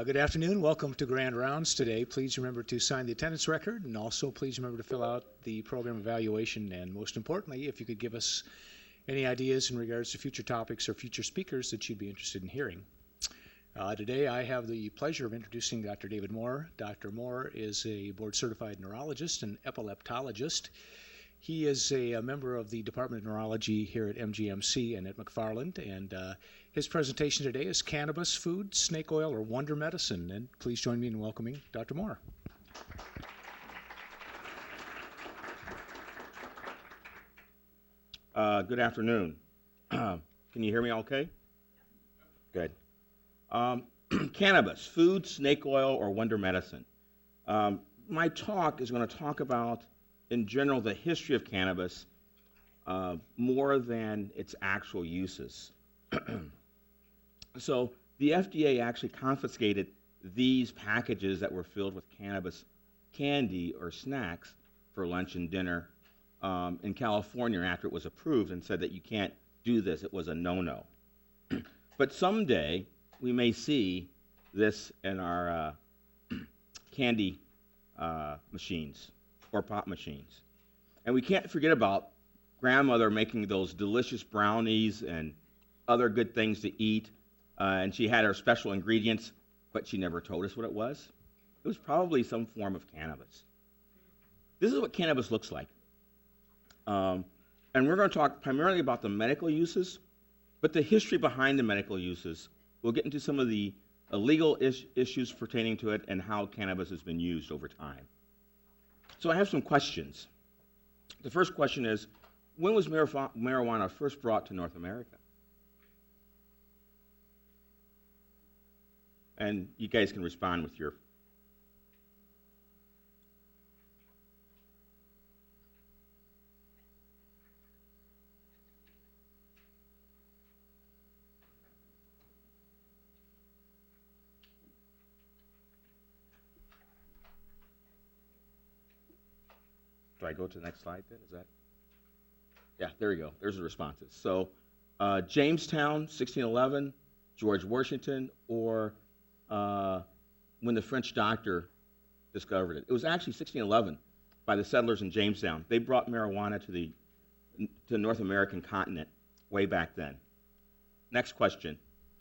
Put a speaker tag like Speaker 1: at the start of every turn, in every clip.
Speaker 1: Good afternoon. Welcome to Grand Rounds today. Please remember to sign the attendance record, and also please remember to fill out the program evaluation. And most importantly, if you could give us any ideas in regards to future topics or future speakers that you'd be interested in hearing. Today I have the pleasure of introducing Dr. David Moore. Dr. Moore is a board-certified neurologist and epileptologist. He is a member of the Department of Neurology here at MGMC and at McFarland, and his presentation today is Cannabis, Food, Snake Oil, or Wonder Medicine. And please join me in welcoming Dr. Moore.
Speaker 2: Good afternoon. Can you hear me okay? Good. Cannabis, food, snake oil, or wonder medicine. My talk is going to talk about, in general, the history of cannabis more than its actual uses. So the FDA actually confiscated these packages that were filled with cannabis candy or snacks for lunch and dinner in California after it was approved, and said that you can't do this. It was a no-no. But someday we may see this in our candy machines or pop machines. And we can't forget about grandmother making those delicious brownies and other good things to eat. And she had her special ingredients, but she never told us what it was. It was probably some form of cannabis. This is what cannabis looks like. And we're going to talk primarily about the medical uses, but the history behind the medical uses. We'll get into some of the legal issues pertaining to it and how cannabis has been used over time. So I have some questions. The first question is, when was marijuana first brought to North America? And you guys can respond with your... Do I go to the next slide then? Is that? Yeah, there we go. There's the responses. So Jamestown, 1611, George Washington, or when the French doctor discovered it. It was actually 1611 by the settlers in Jamestown. They brought marijuana to the North American continent way back then. Next question.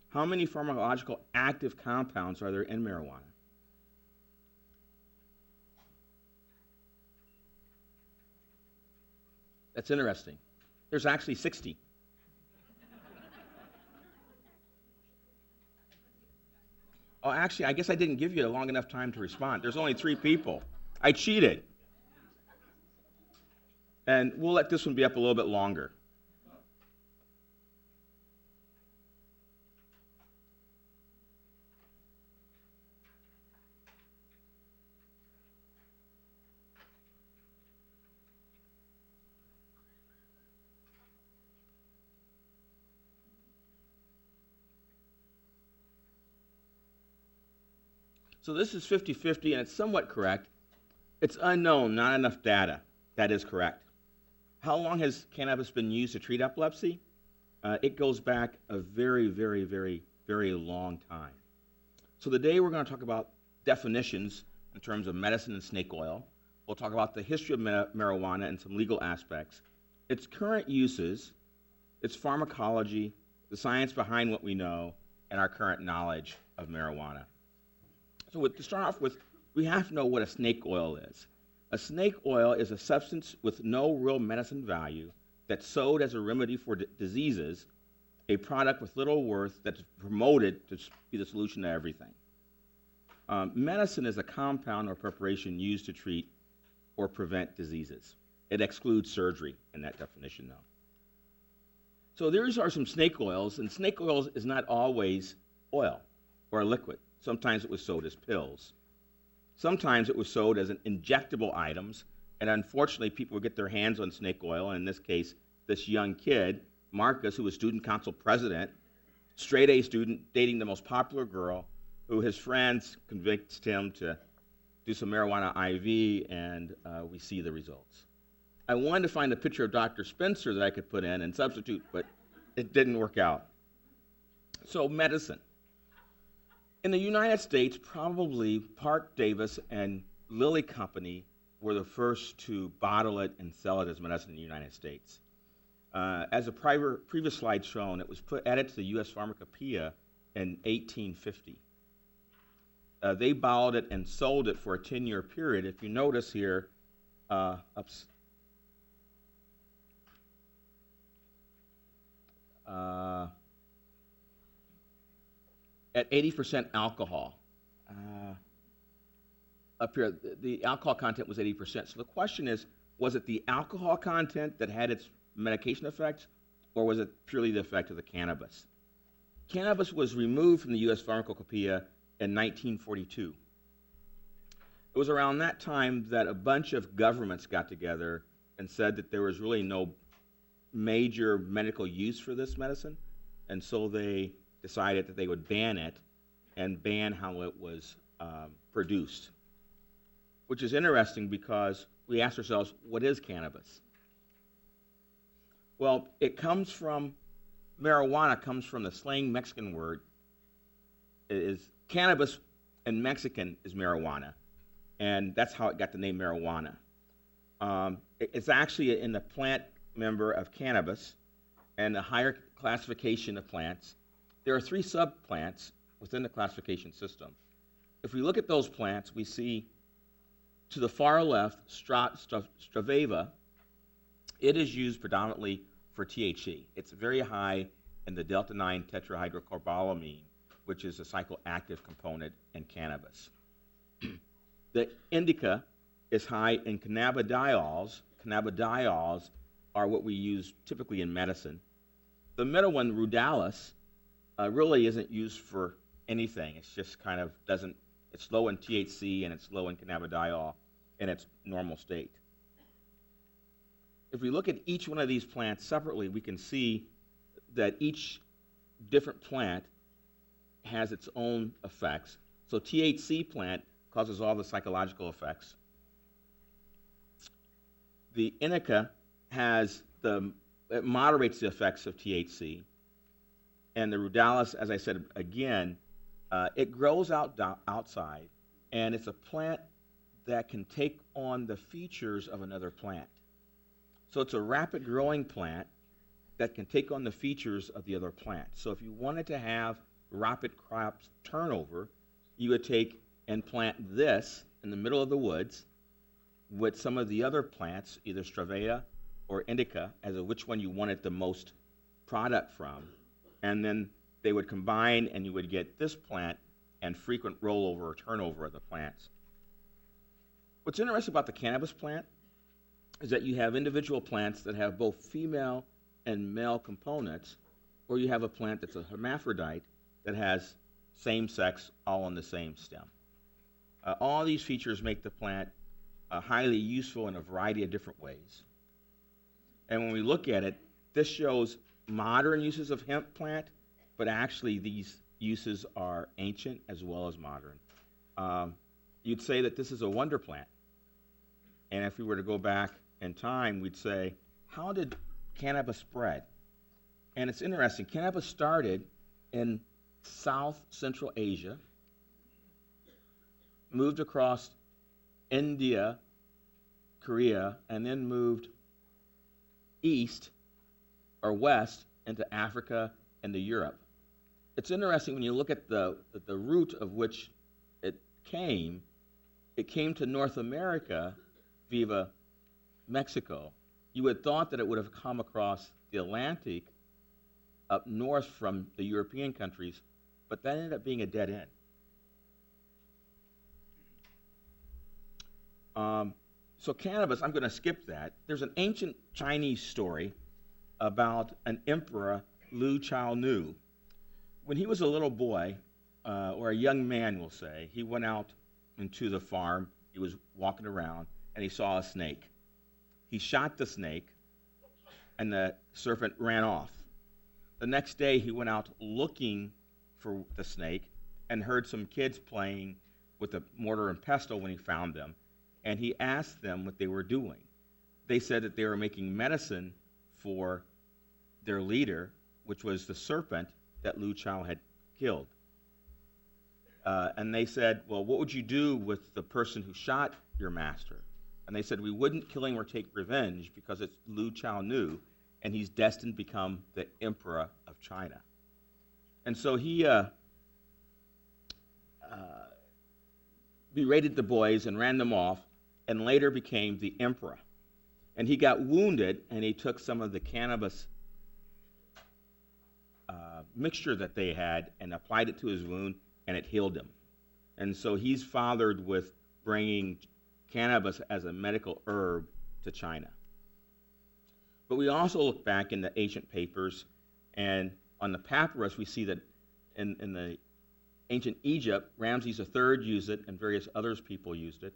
Speaker 2: How many pharmacological active compounds are there in marijuana? That's interesting. There's actually 60. Oh, actually, I guess I didn't give you a long enough time to respond. There's only 3 people. I cheated. And we'll let this one be up a little bit longer. So this is 50-50, and it's somewhat correct. It's unknown, not enough data. That is correct. How long has cannabis been used to treat epilepsy? It goes back a very, very, very, very long time. So today we're going to talk about definitions in terms of medicine and snake oil. We'll talk about the history of marijuana and some legal aspects, its current uses, its pharmacology, the science behind what we know, and our current knowledge of marijuana. So to start off with, we have to know what a snake oil is. A snake oil is a substance with no real medicine value that's sold as a remedy for diseases, a product with little worth that's promoted to be the solution to everything. Medicine is a compound or preparation used to treat or prevent diseases. It excludes surgery in that definition, though. So these are some snake oils, and snake oils is not always oil or a liquid. Sometimes it was sold as pills. Sometimes it was sold as injectable items, and unfortunately people would get their hands on snake oil, and in this case, this young kid, Marcus, who was student council president, straight A student, dating the most popular girl, who his friends convinced him to do some marijuana IV, and we see the results. I wanted to find a picture of Dr. Spencer that I could put in and substitute, but it didn't work out. So medicine. In the United States, probably Parke Davis and Lilly Company were the first to bottle it and sell it as medicine in the United States. As a previous slide shown, it was added to the U.S. Pharmacopeia in 1850. They bottled it and sold it for a 10-year period. If you notice here, at 80% alcohol. Up here, the alcohol content was 80%. So the question is, was it the alcohol content that had its medication effects, or was it purely the effect of the cannabis? Cannabis was removed from the U.S. Pharmacopeia in 1942. It was around that time that a bunch of governments got together and said that there was really no major medical use for this medicine, and so they decided that they would ban it and ban how it was produced. Which is interesting because we ask ourselves, what is cannabis? Well, marijuana comes from the slang Mexican word. Cannabis in Mexican is marijuana, and that's how it got the name marijuana. It's actually in the plant member of cannabis and the higher classification of plants. There are 3 subplants within the classification system. If we look at those plants, we see to the far left, Sativa. It is used predominantly for THC. It's very high in the delta-9 tetrahydrocobalamin, which is a psychoactive component in cannabis. The Indica is high in cannabidiols. Cannabidiols are what we use typically in medicine. The middle one, Ruderalis, really isn't used for anything. It's just kind of it's low in THC and it's low in cannabidiol in its normal state. If we look at each one of these plants separately, we can see that each different plant has its own effects. So THC plant causes all the psychological effects. The Indica it moderates the effects of THC. And the Ruderalis, as I said again, it grows outside, and it's a plant that can take on the features of another plant. So it's a rapid growing plant that can take on the features of the other plant. So if you wanted to have rapid crop turnover, you would take and plant this in the middle of the woods with some of the other plants, either Sativa or Indica, as to which one you wanted the most product from, and then they would combine and you would get this plant and frequent rollover or turnover of the plants. What's interesting about the cannabis plant is that you have individual plants that have both female and male components, or you have a plant that's a hermaphrodite that has same sex all on the same stem. All these features make the plant highly useful in a variety of different ways. And when we look at it, this shows modern uses of hemp plant, but actually these uses are ancient as well as modern. You'd say that this is a wonder plant. And if we were to go back in time, we'd say, how did cannabis spread? And it's interesting. Cannabis started in South Central Asia, moved across India, Korea, and then moved east or west into Africa and to Europe. It's interesting when you look at the route of which it came to North America via Mexico. You would have thought that it would have come across the Atlantic up north from the European countries, but that ended up being a dead end. So cannabis, I'm going to skip that. There's an ancient Chinese story about an emperor, Lu Qiaonu. When he was a little boy, or a young man, we'll say, he went out into the farm. He was walking around, and he saw a snake. He shot the snake, and the serpent ran off. The next day, he went out looking for the snake and heard some kids playing with a mortar and pestle when he found them. And he asked them what they were doing. They said that they were making medicine for their leader, which was the serpent that Lu Qiao had killed. And they said, well, what would you do with the person who shot your master? And they said, we wouldn't kill him or take revenge because it's Liu Chao Nu, and he's destined to become the emperor of China. And so he berated the boys and ran them off, and later became the emperor. And he got wounded, and he took some of the cannabis mixture that they had and applied it to his wound, and it healed him. And so he's fathered with bringing cannabis as a medical herb to China. But we also look back in the ancient papers, and on the papyrus we see that in the ancient Egypt, Ramses III used it, and various other people used it.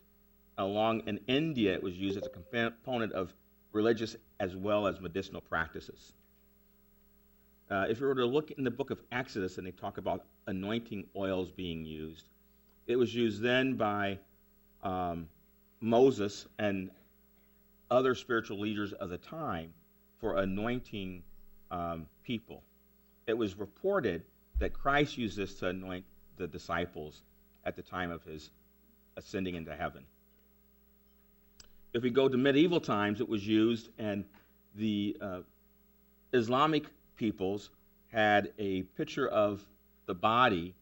Speaker 2: Along in India, it was used as a component of religious as well as medicinal practices. If you were to look in the book of Exodus, and they talk about anointing oils being used, it was used then by Moses and other spiritual leaders of the time for anointing people. It was reported that Christ used this to anoint the disciples at the time of his ascending into heaven. If we go to medieval times, it was used, and the Islamic peoples had a picture of the body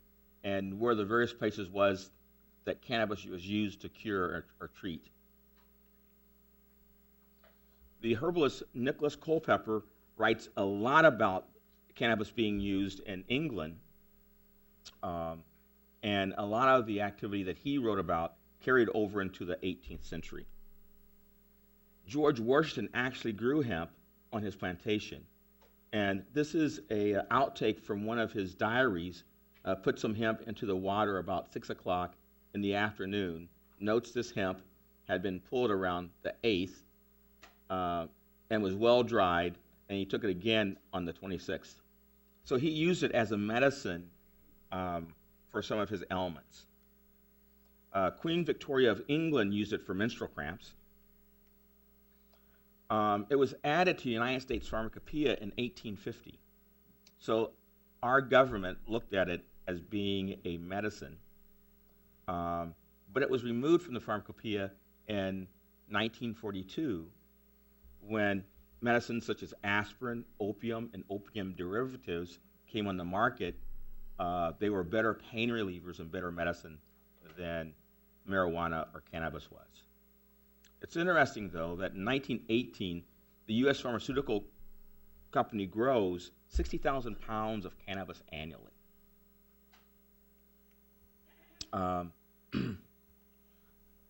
Speaker 2: and where the various places was that cannabis was used to cure or treat. The herbalist Nicholas Culpeper writes a lot about cannabis being used in England, and a lot of the activity that he wrote about carried over into the 18th century. George Washington actually grew hemp on his plantation, and this is a outtake from one of his diaries. Put some hemp into the water about 6 o'clock in the afternoon, notes this hemp had been pulled around the 8th and was well dried, and he took it again on the 26th. So he used it as a medicine for some of his ailments. Queen Victoria of England used it for menstrual cramps. It was added to the United States Pharmacopeia in 1850. So our government looked at it as being a medicine, but it was removed from the Pharmacopeia in 1942 when medicines such as aspirin, opium, and opium derivatives came on the market. They were better pain relievers and better medicine than marijuana or cannabis was. It's interesting, though, that in 1918, the U.S. pharmaceutical company grows 60,000 pounds of cannabis annually.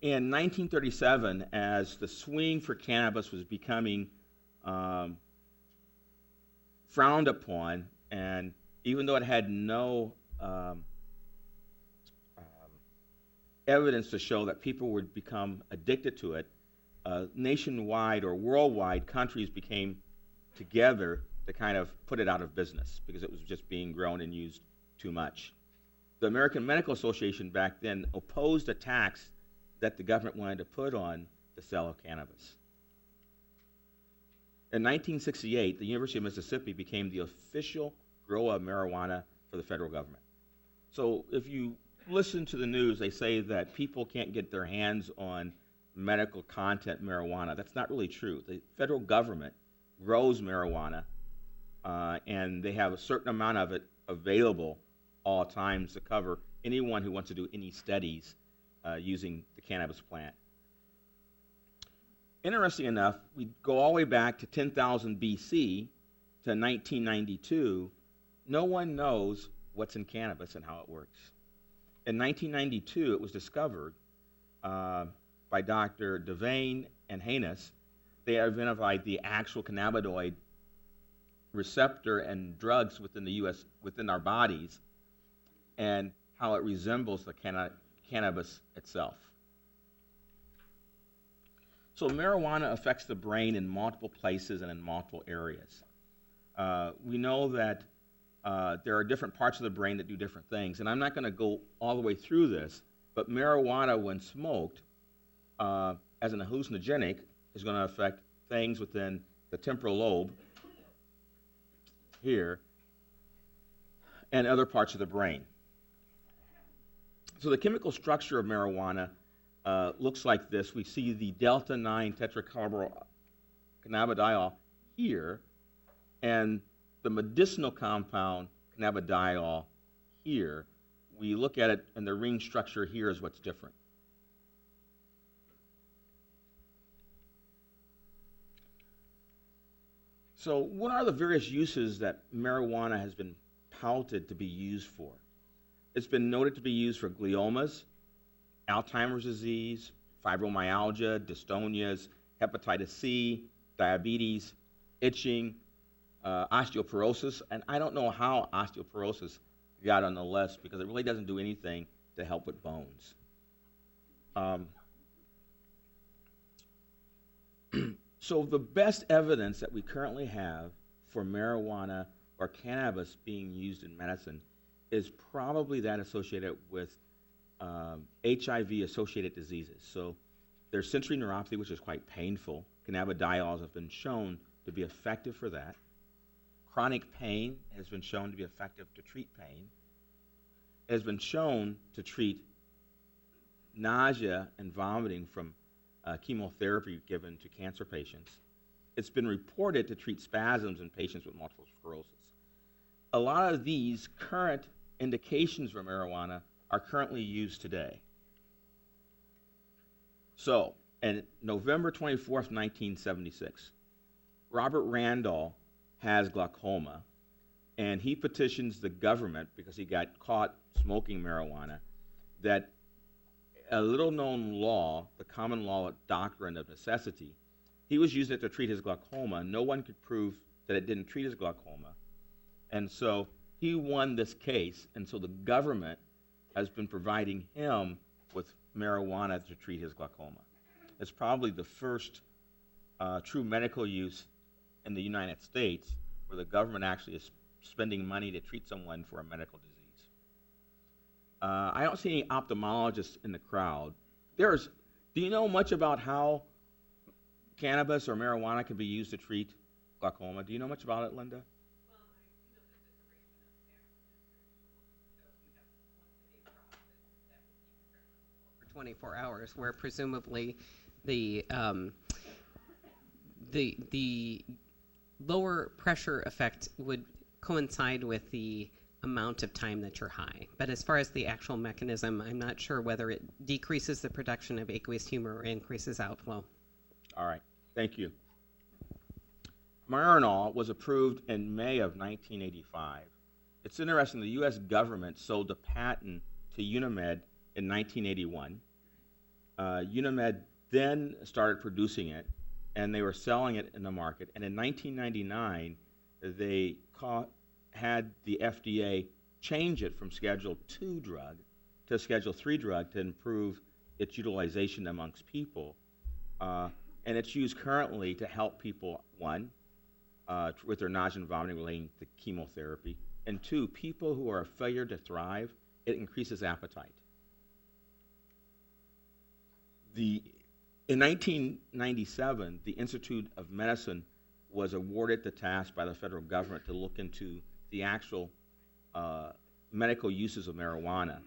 Speaker 2: In 1937, as the swing for cannabis was becoming frowned upon, and even though it had no evidence to show that people would become addicted to it, nationwide or worldwide countries became together to kind of put it out of business because it was just being grown and used too much. The American Medical Association back then opposed a tax that the government wanted to put on the sale of cannabis. In 1968, the University of Mississippi became the official grower of marijuana for the federal government. So if you listen to the news, they say that people can't get their hands on medical content marijuana. That's not really true. The federal government grows marijuana, and they have a certain amount of it available all times to cover anyone who wants to do any studies using the cannabis plant. Interesting enough, we go all the way back to 10,000 BC to 1992. No one knows what's in cannabis and how it works. In 1992, it was discovered by Dr. Devane and Haynes. They identified the actual cannabinoid receptor and drugs within our bodies, and how it resembles the cannabis itself. So marijuana affects the brain in multiple places and in multiple areas. We know that there are different parts of the brain that do different things, and I'm not going to go all the way through this, but marijuana, when smoked, as an hallucinogenic, is going to affect things within the temporal lobe here and other parts of the brain. So the chemical structure of marijuana looks like this. We see the delta 9 tetracannabinol here, and the medicinal compound cannabidiol here. We look at it, and the ring structure here is what's different. So what are the various uses that marijuana has been touted to be used for? It's been noted to be used for gliomas, Alzheimer's disease, fibromyalgia, dystonias, hepatitis C, diabetes, itching, osteoporosis, and I don't know how osteoporosis got on the list because it really doesn't do anything to help with bones. So the best evidence that we currently have for marijuana or cannabis being used in medicine is probably that associated with HIV-associated diseases. So there's sensory neuropathy, which is quite painful. Cannabidiols have been shown to be effective for that. Chronic pain has been shown to be effective to treat pain. It has been shown to treat nausea and vomiting from chemotherapy given to cancer patients. It's been reported to treat spasms in patients with multiple sclerosis. A lot of these current indications for marijuana are currently used today. So, on November 24th, 1976, Robert Randall has glaucoma, and he petitions the government because he got caught smoking marijuana that a little-known law, the common law doctrine of necessity, he was using it to treat his glaucoma. No one could prove that it didn't treat his glaucoma. And so he won this case, and so the government has been providing him with marijuana to treat his glaucoma. It's probably the first true medical use in the United States where the government actually is spending money to treat someone for a medical disease. I don't see any ophthalmologists in the crowd. Do you know much about how cannabis or marijuana can be used to treat glaucoma? Do you know much about it, Linda?
Speaker 3: For 24 hours, where presumably the lower pressure effect would coincide with the amount of time that you're high. But as far as the actual mechanism, I'm not sure whether it decreases the production of aqueous humor or increases outflow.
Speaker 2: All right, thank you. Marinol was approved in May of 1985. It's interesting, the U.S. government sold the patent to Unimed in 1981. Unimed then started producing it, and they were selling it in the market. And in 1999, they had the FDA change it from Schedule II drug to Schedule III drug to improve its utilization amongst people. And it's used currently to help people, one, with their nausea and vomiting relating to chemotherapy, and two, people who are a failure to thrive, it increases appetite. In 1997, the Institute of Medicine was awarded the task by the federal government to look into the actual medical uses of marijuana.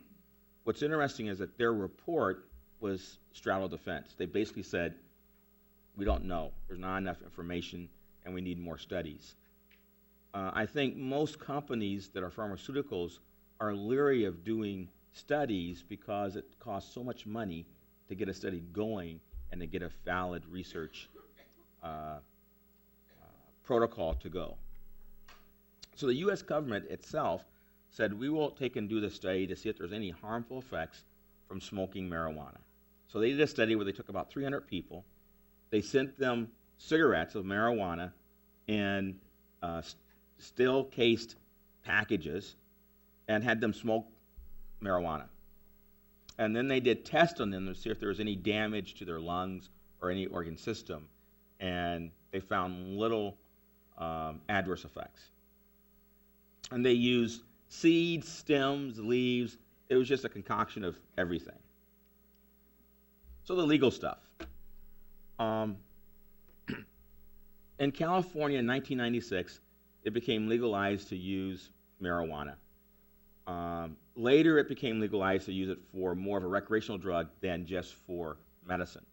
Speaker 2: What's interesting is that their report was straddle the fence. They basically said, we don't know, there's not enough information, and we need more studies. I think most companies that are pharmaceuticals are leery of doing studies because it costs so much money to get a study going and to get a valid research protocol to go. So the U.S. government itself said, we will take and do the study to see if there's any harmful effects from smoking marijuana. So they did a study where they took about 300 people. They sent them cigarettes of marijuana in still-cased packages and had them smoke marijuana. And then they did tests on them to see if there was any damage to their lungs or any organ system, and they found little adverse effects. And they used seeds, stems, leaves. It was just a concoction of everything. So the legal stuff. In California in 1996, it became legalized to use marijuana. Later, it became legalized to use it for more of a recreational drug than just for medicine.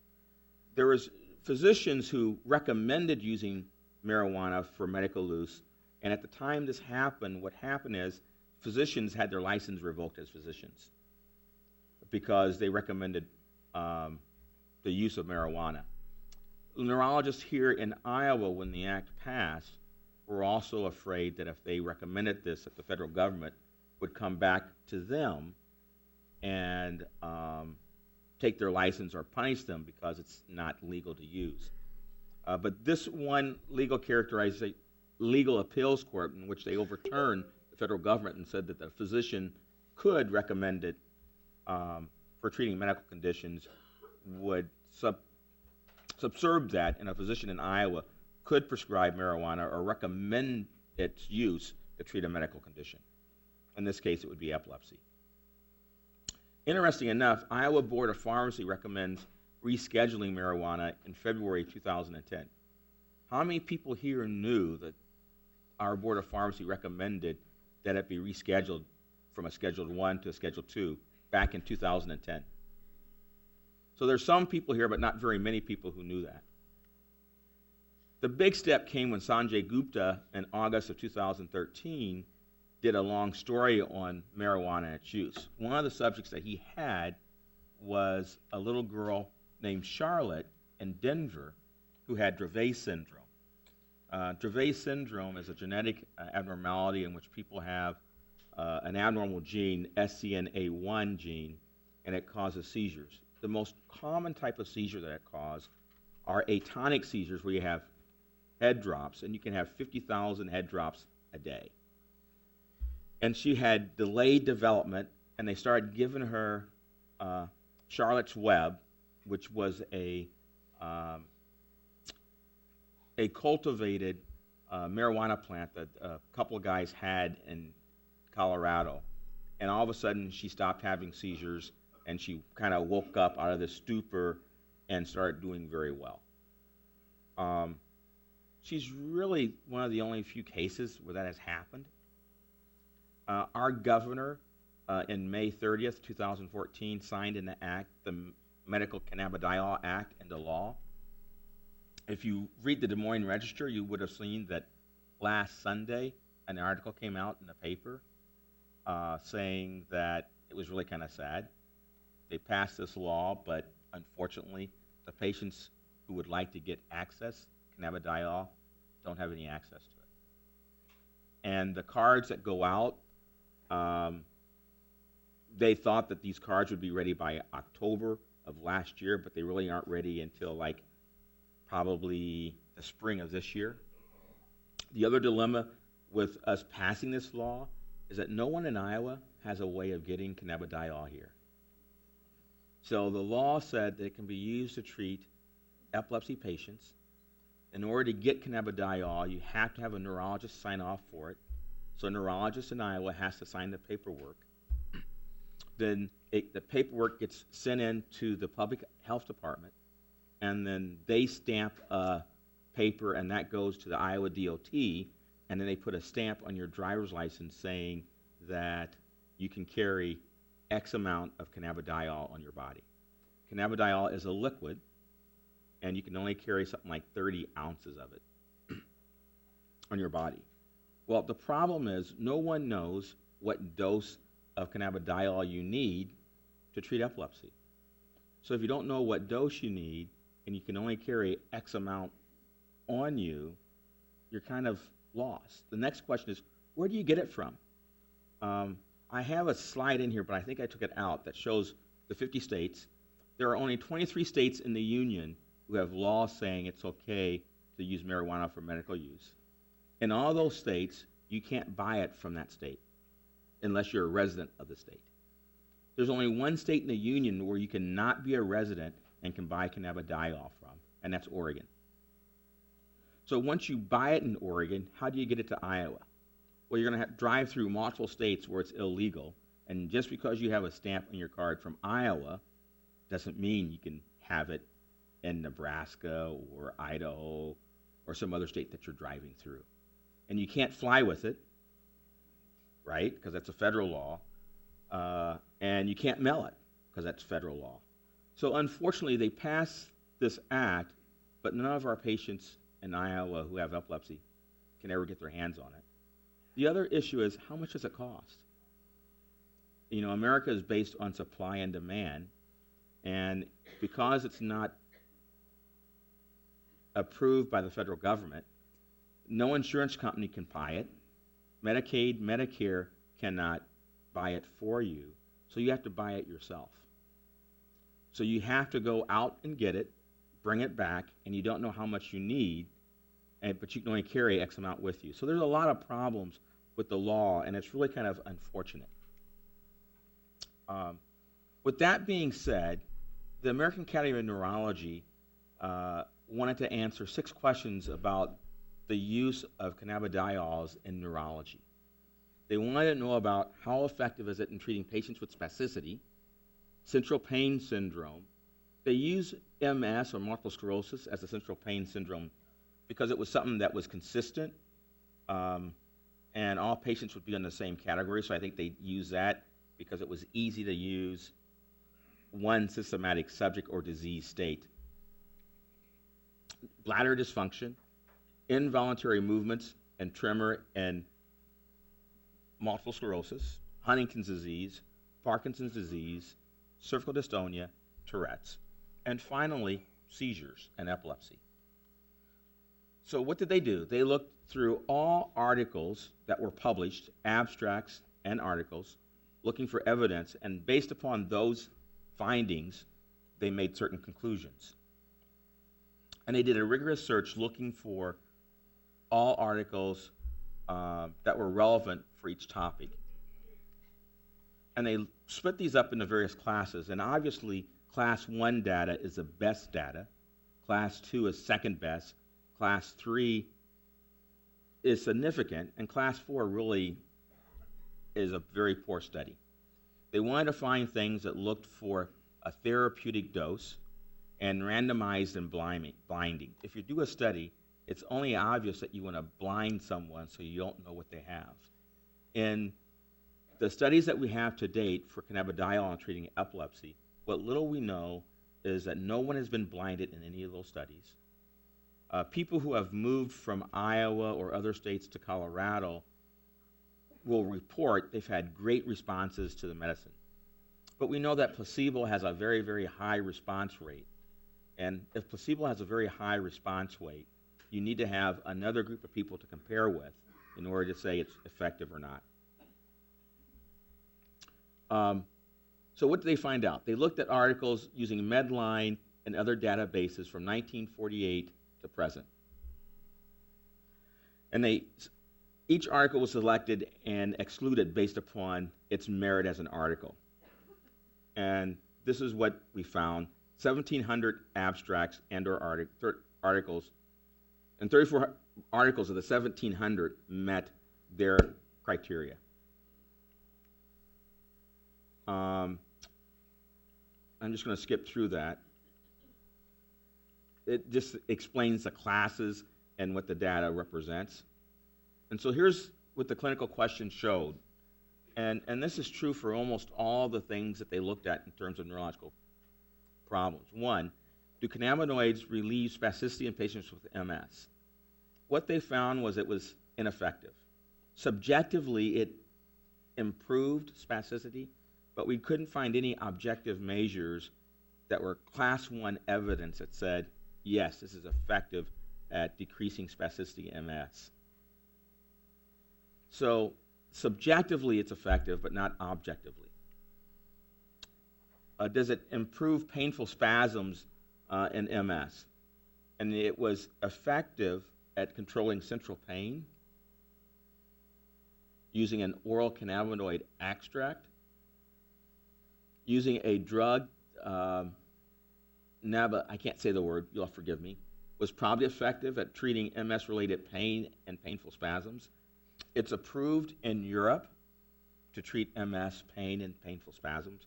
Speaker 2: There was physicians who recommended using marijuana for medical use, and at the time this happened, what happened is physicians had their license revoked as physicians because they recommended the use of marijuana. Neurologists here in Iowa, when the act passed, were also afraid that if they recommended this, that the federal government would come back to them and take their license or punish them because it's not legal to use. But this one legal appeals court in which they overturned the federal government and said that the physician could recommend it for treating medical conditions would subserve that, and a physician in Iowa could prescribe marijuana or recommend its use to treat a medical condition. In this case, it would be epilepsy. Interesting enough, Iowa Board of Pharmacy recommends rescheduling marijuana in February 2010. How many people here knew that our Board of Pharmacy recommended that it be rescheduled from a Schedule 1 to a Schedule 2 back in 2010? So there's some people here, but not very many people who knew that. The big step came when Sanjay Gupta, in August of 2013, did a long story on marijuana and its use. One of the subjects that he had was a little girl named Charlotte in Denver who had Dravet syndrome. Dravet syndrome is a genetic abnormality in which people have an abnormal gene, SCN1 gene, and it causes seizures. The most common type of seizure that it causes are atonic seizures where you have head drops, and you can have 50,000 head drops a day. And she had delayed development, and they started giving her Charlotte's Web, which was a cultivated marijuana plant that a couple of guys had in Colorado. And all of a sudden, she stopped having seizures, and she kind of woke up out of this stupor and started doing very well. She's really one of the only few cases where that has happened. Our governor, in May 30th, 2014, signed into act the Medical Cannabidiol Act into law. If you read the Des Moines Register, you would have seen that last Sunday an article came out in the paper saying that it was really kind of sad. They passed this law, but unfortunately, the patients who would like to get access, cannabidiol, don't have any access to it. And the cards that go out, they thought that these cards would be ready by October of last year, but they really aren't ready until like probably the spring of this year. The other dilemma with us passing this law is that no one in Iowa has a way of getting cannabidiol here. So the law said that it can be used to treat epilepsy patients. In order to get cannabidiol, you have to have a neurologist sign off for it. So a neurologist in Iowa has to sign the paperwork. Then the paperwork gets sent in to the public health department, and then they stamp a paper, and that goes to the Iowa DOT, and then they put a stamp on your driver's license saying that you can carry X amount of cannabidiol on your body. Cannabidiol is a liquid, and you can only carry something like 30 ounces of it on your body. Well, the problem is no one knows what dose of cannabidiol you need to treat epilepsy. So if you don't know what dose you need, and you can only carry X amount on you, you're kind of lost. The next question is, where do you get it from? I have a slide in here, but I think I took it out, that shows the 50 states. There are only 23 states in the union who have laws saying it's okay to use marijuana for medical use. In all those states, you can't buy it from that state unless you're a resident of the state. There's only one state in the union where you cannot be a resident and can buy cannabidiol from, and that's Oregon. So once you buy it in Oregon, how do you get it to Iowa? Well, you're going to have to drive through multiple states where it's illegal, and just because you have a stamp on your card from Iowa doesn't mean you can have it in Nebraska or Idaho or some other state that you're driving through. And you can't fly with it. right? Because that's a federal law. And you can't mail it because that's federal law. So unfortunately, they passed this act, but none of our patients in Iowa who have epilepsy can ever get their hands on it. The other issue is, how much does it cost? You know, America is based on supply and demand, and because it's not approved by the federal government, no insurance company can buy it. Medicaid, Medicare cannot buy it for you, so you have to buy it yourself. So you have to go out and get it, bring it back, and you don't know how much you need, but you can only carry X amount with you. So there's a lot of problems with the law, and it's really kind of unfortunate. With that being said, the American Academy of Neurology wanted to answer 6 questions about the use of cannabidiols in neurology. They wanted to know about how effective is it in treating patients with spasticity, central pain syndrome. They use MS, or multiple sclerosis, as a central pain syndrome because it was something that was consistent, and all patients would be in the same category, so I think they used that because it was easy to use one systematic subject or disease state. Bladder dysfunction, involuntary movements and tremor and multiple sclerosis, Huntington's disease, Parkinson's disease, cervical dystonia, Tourette's, and finally, seizures and epilepsy. So what did they do? They looked through all articles that were published, abstracts and articles, looking for evidence, and based upon those findings, they made certain conclusions. And they did a rigorous search looking for all articles that were relevant for each topic. And they split these up into various classes, and obviously class 1 data is the best data, class 2 is second best, class 3 is significant, and class 4 really is a very poor study. They wanted to find things that looked for a therapeutic dose and randomized and blinding. If you do a study, it's only obvious that you want to blind someone so you don't know what they have. In the studies that we have to date for cannabidiol and treating epilepsy, what little we know is that no one has been blinded in any of those studies. People who have moved from Iowa or other states to Colorado will report they've had great responses to the medicine. But we know that placebo has a very, very high response rate. And if placebo has a very high response rate, you need to have another group of people to compare with in order to say it's effective or not. So what did they find out? They looked at articles using Medline and other databases from 1948 to present. And each article was selected and excluded based upon its merit as an article. And this is what we found: 1,700 abstracts and/or articles, and 34 articles of the 1,700 met their criteria. I'm just going to skip through that. It just explains the classes and what the data represents. And so here's what the clinical question showed. And this is true for almost all the things that they looked at in terms of neurological problems. 1, do cannabinoids relieve spasticity in patients with MS? What they found was it was ineffective. Subjectively, it improved spasticity, but we couldn't find any objective measures that were class 1 evidence that said, yes, this is effective at decreasing spasticity in MS. So subjectively, it's effective, but not objectively. Does it improve painful spasms in MS? And it was effective at controlling central pain using an oral cannabinoid extract, using a drug, I can't say the word, you'll forgive me, was probably effective at treating MS-related pain and painful spasms. It's approved in Europe to treat MS, pain, and painful spasms.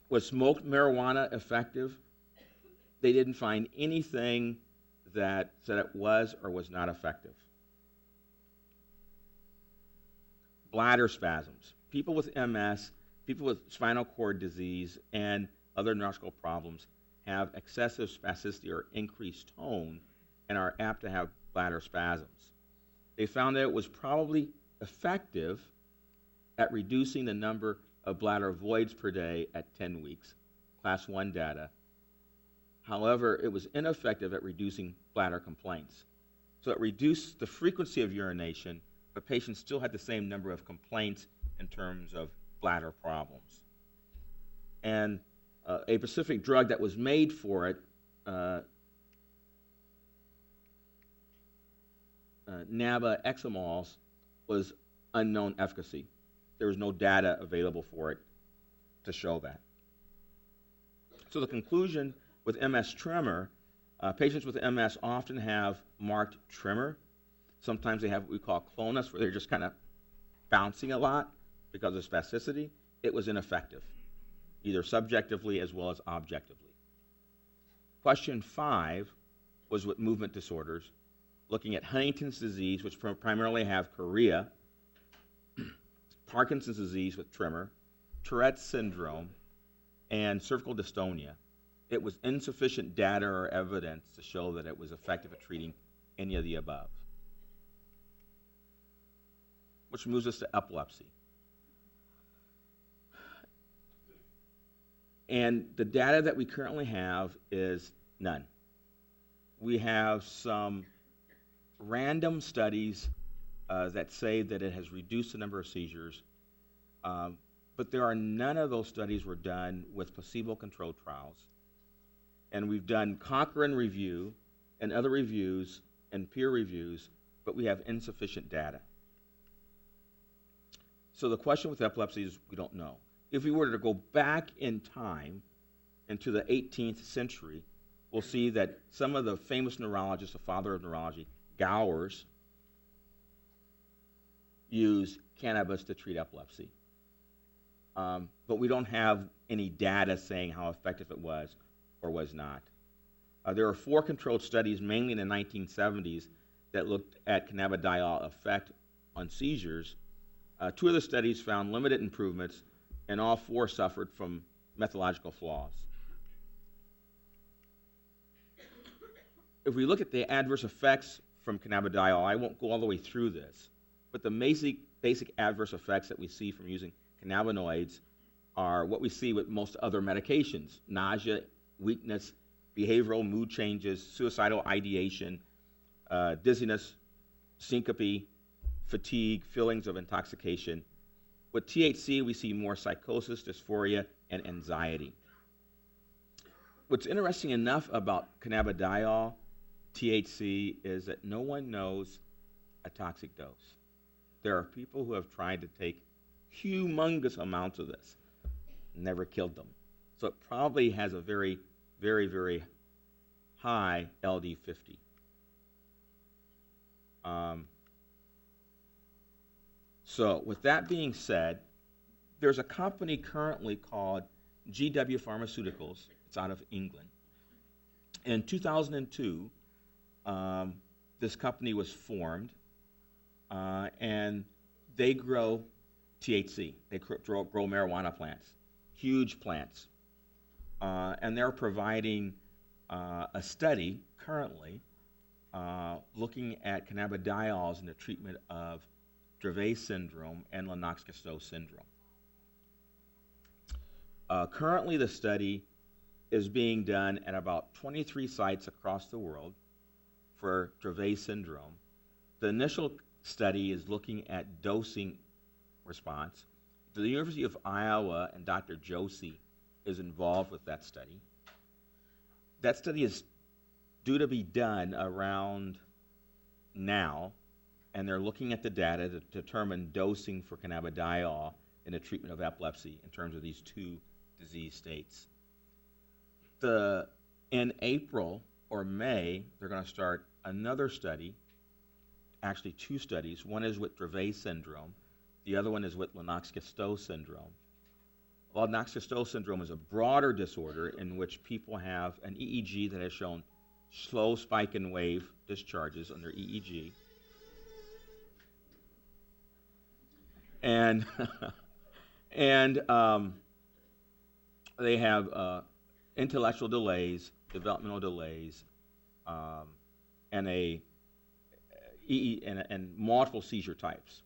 Speaker 2: Was smoked marijuana effective? They didn't find anything that said it was or was not effective. bladder spasms. People with MS, people with spinal cord disease, and other neurological problems have excessive spasticity or increased tone and are apt to have bladder spasms. They found that it was probably effective at reducing the number of bladder voids per day at 10 weeks, class 1 data. However, it was ineffective at reducing bladder complaints. So it reduced the frequency of urination, but patients still had the same number of complaints in terms of bladder problems. And a specific drug that was made for it, nabiximols, was unknown efficacy. There was no data available for it to show that. So the conclusion with MS tremor, patients with MS often have marked tremor. Sometimes they have what we call clonus, where they're just kind of bouncing a lot because of spasticity. It was ineffective, either subjectively as well as objectively. Question 5 was with movement disorders, looking at Huntington's disease, which primarily have chorea, Parkinson's disease with tremor, Tourette's syndrome, and cervical dystonia. It was insufficient data or evidence to show that it was effective at treating any of the above. Which moves us to epilepsy. And the data that we currently have is none. We have some random studies that say that it has reduced the number of seizures, but there are none of those studies were done with placebo-controlled trials. And we've done Cochrane review and other reviews and peer reviews, but we have insufficient data. So the question with epilepsy is we don't know. If we were to go back in time into the 18th century, we'll see that some of the famous neurologists, the father of neurology, Gowers, used cannabis to treat epilepsy. But we don't have any data saying how effective it was or was not. There are 4 controlled studies, mainly in the 1970s, that looked at cannabidiol effect on seizures. 2 of the studies found limited improvements, and all 4 suffered from methodological flaws. If we look at the adverse effects from cannabidiol, I won't go all the way through this, but the basic adverse effects that we see from using cannabinoids are what we see with most other medications: nausea, weakness, behavioral mood changes, suicidal ideation, dizziness, syncope, fatigue, feelings of intoxication. With THC, we see more psychosis, dysphoria, and anxiety. What's interesting enough about cannabidiol, THC, is that no one knows a toxic dose. There are people who have tried to take humongous amounts of this, never killed them. So it probably has a very, very, very high LD50. So with that being said, there's a company currently called GW Pharmaceuticals. It's out of England. In 2002, this company was formed, and they grow THC. They grow marijuana plants, huge plants. And they're providing a study currently looking at cannabidiols in the treatment of Dravet syndrome and Lennox-Gastaut syndrome. Currently, the study is being done at about 23 sites across the world for Dravet syndrome. The initial study is looking at dosing response. The University of Iowa and Dr. Josie is involved with that study. That study is due to be done around now, and they're looking at the data to determine dosing for cannabidiol in the treatment of epilepsy in terms of these 2 disease states. In April or May, they're going to start another study, actually 2 studies. One is with Dravet syndrome. The other one is with Lennox-Gastaut syndrome. Lennox-Gastaut syndrome is a broader disorder in which people have an EEG that has shown slow spike and wave discharges under EEG. and and they have intellectual delays, developmental delays, and and multiple seizure types.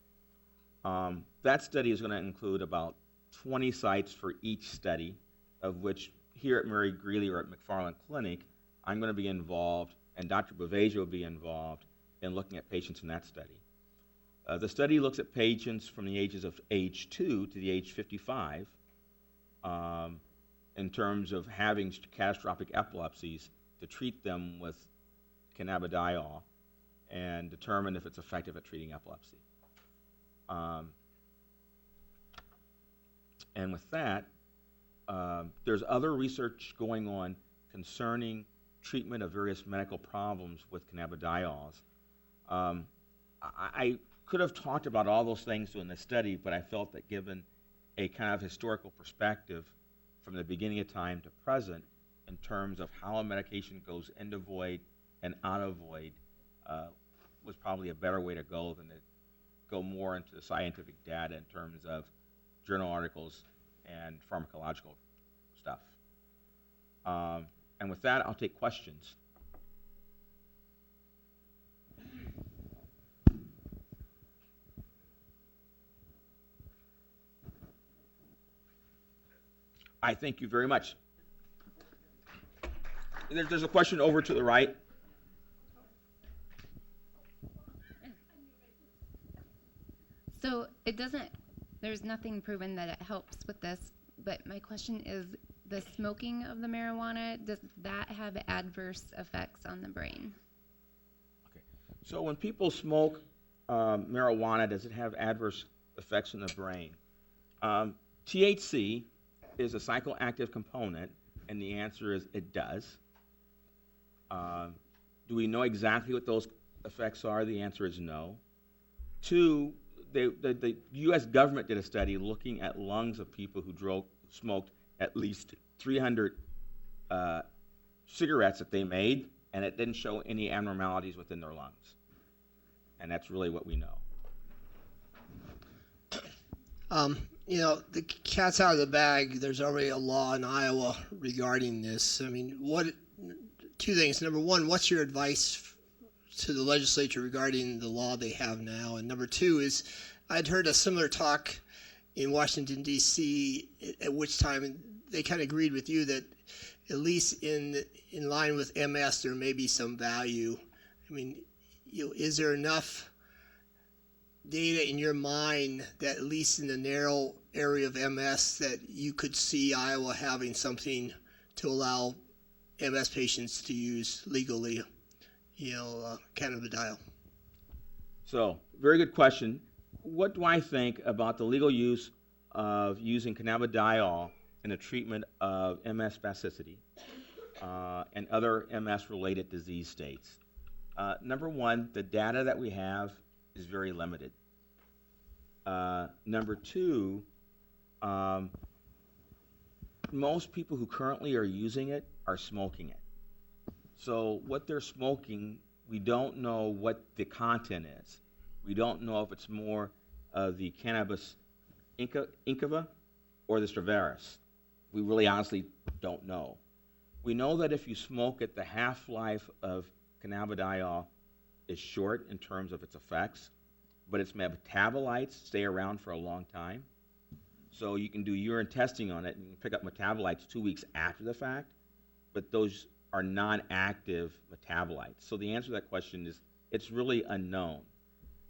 Speaker 2: That study is going to include about 20 sites for each study, of which here at Mary Greeley or at McFarland Clinic, I'm going to be involved, and Dr. Bavasia will be involved in looking at patients in that study. The study looks at patients from the ages of age 2 to the age 55 in terms of having catastrophic epilepsies to treat them with cannabidiol and determine if it's effective at treating epilepsy. And with that, there's other research going on concerning treatment of various medical problems with cannabidiols. I could have talked about all those things in the study, but I felt that given a kind of historical perspective from the beginning of time to present in terms of how a medication goes into void and out of void was probably a better way to go than to go more into the scientific data in terms of journal articles and pharmacological stuff. And with that, I'll take questions. I thank you very much. There's a question over to the right.
Speaker 4: So there's nothing proven that it helps with this, but my question is, the smoking of the marijuana, does that have adverse effects on the brain?
Speaker 2: Okay. So when people smoke marijuana, does it have adverse effects on the brain? THC is a psychoactive component, and the answer is it does. Do we know exactly what those effects are? The answer is no. Two, the U.S. government did a study looking at lungs of people who smoked at least 300 cigarettes that they made, and it didn't show any abnormalities within their lungs. And that's really what we know.
Speaker 5: The cat's out of the bag. There's already a law in Iowa regarding this. I mean, two things. Number one, what's your advice to the legislature regarding the law they have now? And number two is, I'd heard a similar talk in Washington, D.C., at which time they kind of agreed with you that at least in line with MS, there may be some value. I mean, is there enough data in your mind that at least in the narrow area of MS that you could see Iowa having something to allow MS patients to use legally, cannabidiol?
Speaker 2: So, very good question. What do I think about the legal use of using cannabidiol in the treatment of MS spasticity and other MS-related disease states? Number one, the data that we have is very limited. Number two, most people who currently are using it are smoking it. So what they're smoking, we don't know what the content is. We don't know if it's more of the Cannabis Indica or the Ruderalis. We really honestly don't know. We know that if you smoke it, the half-life of cannabidiol is short in terms of its effects, but its metabolites stay around for a long time. So you can do urine testing on it and you can pick up metabolites 2 weeks after the fact, but those are non-active metabolites. So the answer to that question is it's really unknown.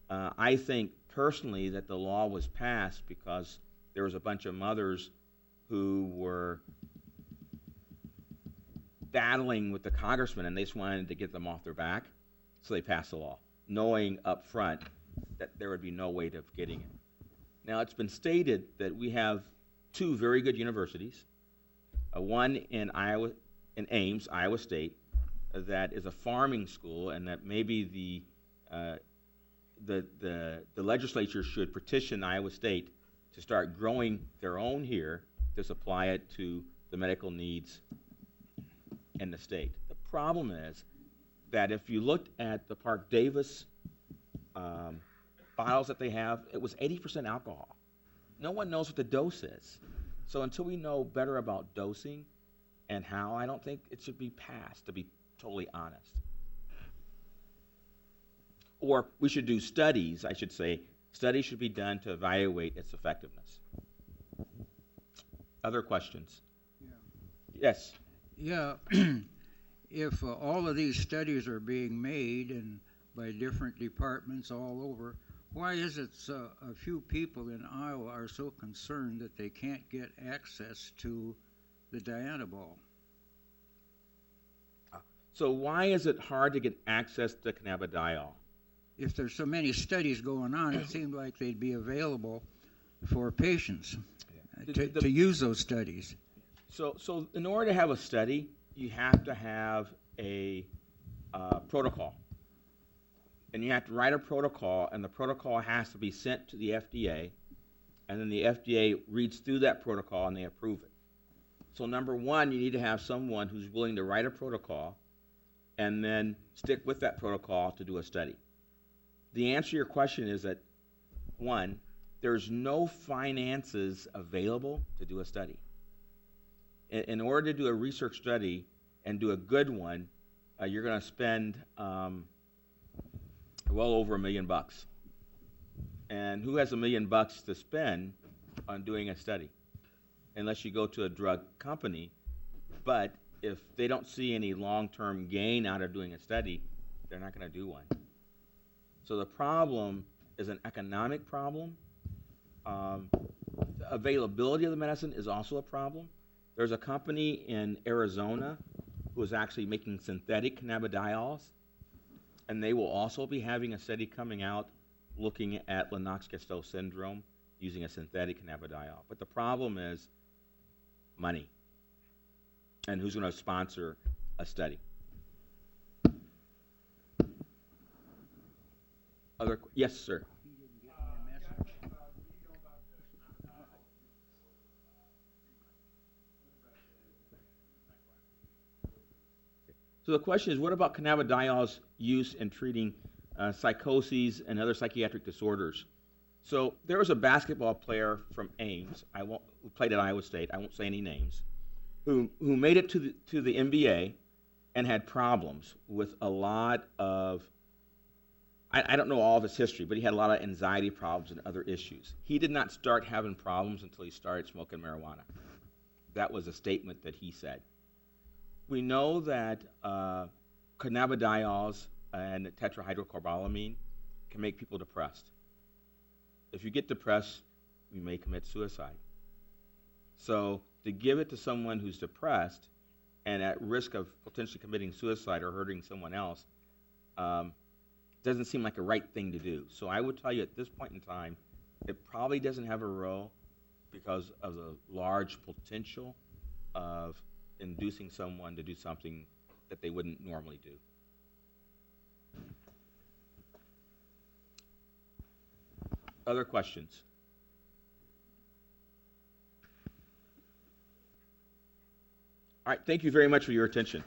Speaker 2: I think personally that the law was passed because there was a bunch of mothers who were battling with the congressman and they just wanted to get them off their back, so they passed the law, knowing up front that there would be no way of getting it. Now, it's been stated that we have two very good universities, one in Iowa, in Ames, Iowa State, that is a farming school, and that maybe the legislature should petition Iowa State to start growing their own here to supply it to the medical needs in the state. The problem is that if you looked at the Parke Davis bottles that they have, it was 80% alcohol. No one knows what the dose is. So until we know better about dosing and how, I don't think it should be passed, to be totally honest. Or we should do studies, I should say. Studies should be done to evaluate its effectiveness. Other questions? Yes.
Speaker 6: Yeah, if all of these studies are being made and by different departments all over, why is it a few people in Iowa are so concerned that they can't get access to the Dianabol?
Speaker 2: So why is it hard to get access to cannabidiol?
Speaker 6: If there's so many studies going on, it seemed like they'd be available for patients to use those studies.
Speaker 2: So in order to have a study, you have to have a protocol. And you have to write a protocol, and the protocol has to be sent to the FDA, and then the FDA reads through that protocol and they approve it. So number one, you need to have someone who's willing to write a protocol and then stick with that protocol to do a study. The answer to your question is that, one, there's no finances available to do a study. In order to do a research study and do a good one, you're going to spend well over $1 million. And who has $1 million to spend on doing a study? Unless you go to a drug company. But if they don't see any long-term gain out of doing a study, they're not going to do one. So the problem is an economic problem. The availability of the medicine is also a problem. There's a company in Arizona who is actually making synthetic cannabidiols, and they will also be having a study coming out looking at Lennox-Gastaut syndrome using a synthetic cannabidiol. But the problem is money, and who's going to sponsor a study. Yes, sir. So the question is, what about cannabidiol's use in treating psychoses and other psychiatric disorders? So there was a basketball player from Ames, who played at Iowa State, I won't say any names, who made it to the NBA and had problems with a lot of, I don't know all of his history, but he had a lot of anxiety problems and other issues. He did not start having problems until he started smoking marijuana. That was a statement that he said. We know that cannabidiols and tetrahydrocobalamin can make people depressed. If you get depressed, you may commit suicide. So to give it to someone who's depressed and at risk of potentially committing suicide or hurting someone else doesn't seem like a right thing to do. So I would tell you at this point in time, it probably doesn't have a role because of the large potential of inducing someone to do something that they wouldn't normally do. Other questions? All right, thank you very much for your attention.